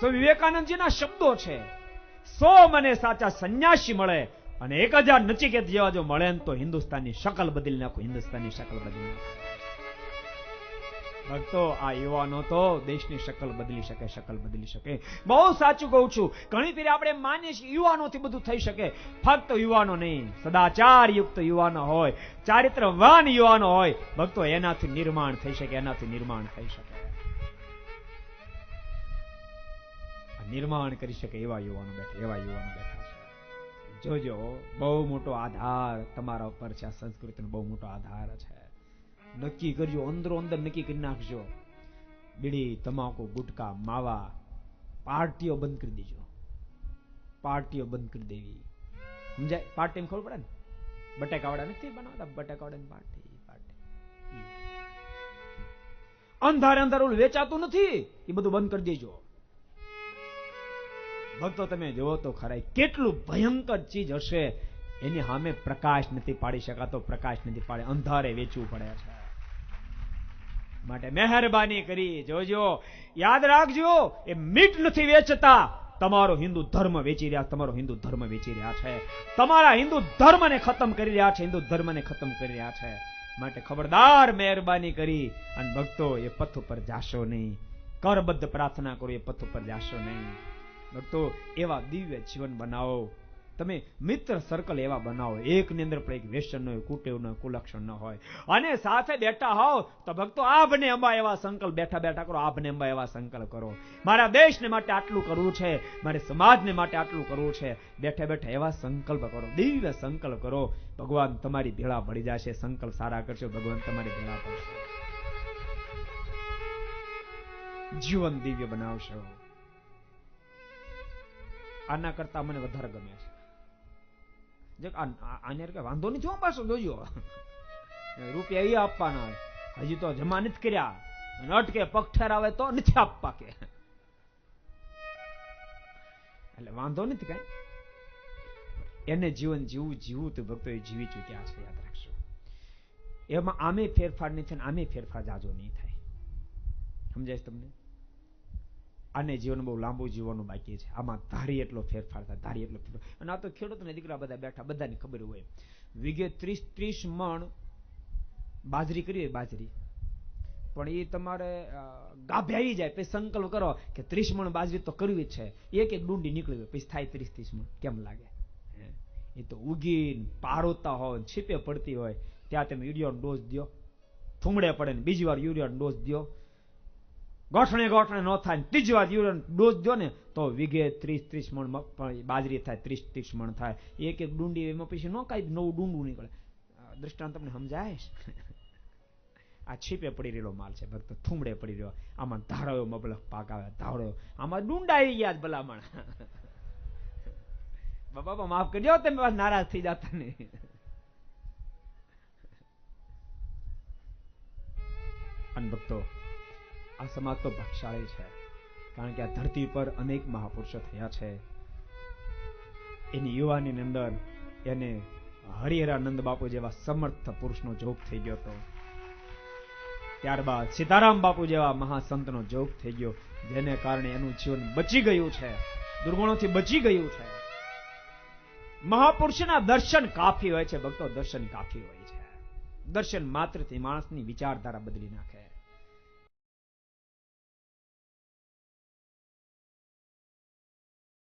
સ્વામી વિવેકાનંદજીના શબ્દો છે, 100 મને સાચા સંન્યાસી મળે અને 1000 નચિકેત જેવા જો મળે ને તો હિન્દુસ્તાનની શકલ બદલી નાખો, હિન્દુસ્તાનની શકલ બદલી નાખો. ભક્તો, આ યુવાનો તો દેશની શકલ બદલી શકે, શકલ બદલી શકે. બહુ સાચું કહું છું. ઘણી ફેરી આપણે માનીએ છીએ યુવાનોથી બધું થઈ શકે. ફક્ત યુવાનો નહીં, સદાચાર યુક્ત યુવાનો હોય, ચારિત્રવાન યુવાનો હોય, ભક્તો, એનાથી નિર્માણ થઈ શકે, એનાથી નિર્માણ થઈ શકે, નિર્માણ કરી શકે એવા યુવાનો બેઠા, એવા યુવાનો બેઠા છે. જોજો, બહુ મોટો આધાર તમારા ઉપર છે. આ સંસ્કૃતિનો બહુ મોટો આધાર છે. નક્કી કરજો, અંદરો અંદર નક્કી કરી નાખજો. બીડી, તમાકુ, ગુટકા, માવા, પાર્ટીઓ બંધ કરી દેજો. પાર્ટીઓ બંધ કરી દેવી. સમજાય? પાર્ટી ખબર પડે ને? બટાકાવાળા નથી બનાવતા, બટાકાવાળાની પાર્ટી. અંધારે અંધાર વેચાતું નથી, એ બધું બંધ કરી દેજો. ભક્તો, તમે જોવો તો ખરા કેટલું ભયંકર ચીજ હશે, એની સામે પ્રકાશ નથી પાડી શકાતો, પ્રકાશ નથી પાડે, અંધારે વેચવું પડે છે. માટે મહેરબાની કરી જોજો, યાદ રાખજો, એ મીટ નથી વેચતા, તમારો હિન્દુ ધર્મ વેચી રહ્યા, તમારો હિન્દુ ધર્મ વેચી રહ્યા છે, તમારા હિન્દુ ધર્મને ખતમ કરી રહ્યા છે, હિન્દુ ધર્મને ખતમ કરી રહ્યા છે. માટે ખબરદાર, મહેરબાની કરી અને ભક્તો, એ પથ ઉપર જાશો નહીં. કરબદ્ધ પ્રાર્થના કરો, એ પથ ઉપર જાશો નહીં. ભક્તો, એવા દિવ્ય જીવન બનાવો. તમે મિત્ર સર્કલ એવા બનાવો, એકની અંદર પણ એક વ્યસન ન હોય, કુટેવ ન હોય, કુલક્ષણ ન હોય, અને સાથે બેઠા હોવ તો ભક્તો, આભને અંબા એવા સંકલ્પ બેઠા બેઠા કરો, આભને અંબા એવા સંકલ્પ કરો. મારા દેશને માટે આટલું કરવું છે, મારે સમાજને માટે આટલું કરવું છે, બેઠા બેઠા એવા સંકલ્પ કરો, દિવ્ય સંકલ્પ કરો. ભગવાન તમારી ભેળા ભળી જશે. સંકલ્પ સારા કરશો, ભગવાન તમારી ભેળા ભળશે, જીવન દિવ્ય બનાવશો. આના કરતા મને વધારે ગમે છે. આને વાંધો નથી, પાછો જોજો, રૂપિયા એ આપવાના, હજી તો જમા નથી કર્યા, અટકે પગઠેર આવે તો નથી આપવા કે, એટલે વાંધો નથી કઈ. એને જીવન જીવવું તો ભક્તો એ જીવી ચૂક્યા છે, યાદ રાખશો. એમાં આમે ફેરફાર નહીં થાય, આમે ફેરફાર જાજો નહીં થાય. સમજાય તમને? આને જીવન બહુ લાંબુ જીવવાનું બાકી છે. આમાં ધારી એટલો ફેરફાર થાય, ધારી એટલો ફેરફાર. અને આ તો ખેડૂતોને દીકરા બધા બેઠા, બધાને ખબર હોય, વીઘે 30 મણ બાજરી કરી હોય, બાજરી, પણ એ તમારે ગાભે આવી જાય, પછી સંકલ્પ કરો કે 30 મણ બાજરી તો કરવી જ છે, એક એક ડુંડી નીકળી હોય, પછી થાય 30 મણ. કેમ લાગે? એ તો ઉગીને પારોતા હોય, છીપે પડતી હોય, ત્યાં તમે યુરિયાનો ડોઝ દો, થુમડે પડે ને બીજી વાર યુરિયાનો ડોઝ દો, ગોઠણે ન થાય, ત્રીજી વાર યુરિયાનો ડોઝ દો ને તો વીઘે 30 મણ બાજરી થાય, 30 મણ થાય. એક એક ડુંડી, એમાં પછી ન કઈ નવું ડુંડું નીકળે. દ્રષ્ટાંત તમને સમજાય? આ છીપે પડી રહેલો માલ છે ભક્તો, થુમડે પડી રહ્યો. આમાં ધારો મબલખ પાક આવે, ધારો, આમાં ડુંડા આવી ગયા ભલામણ. બાપા માફ કરજો, તમે નારાજ થઈ જતા નહીં. અને ભક્તો, આ સમાજ તો ભાગશાળી છે, કારણ કે આ ધરતી પર અનેક મહાપુરુષો થયા છે. એની યુવાની અંદર એને હરિહરાનંદ બાપુ જેવા સમર્થ પુરુષનો જોગ થઈ ગયો હતો. ત્યારબાદ સીતારામ બાપુ જેવા મહાસંતનો જોગ થઈ ગયો, જેને કારણે એનું જીવન બચી ગયું છે, દુર્ગુણોથી બચી ગયું છે. મહાપુરુષના દર્શન કાફી હોય છે ભક્તો, દર્શન કાફી હોય છે. દર્શન માત્રથી માણસની વિચારધારા બદલી નાખે.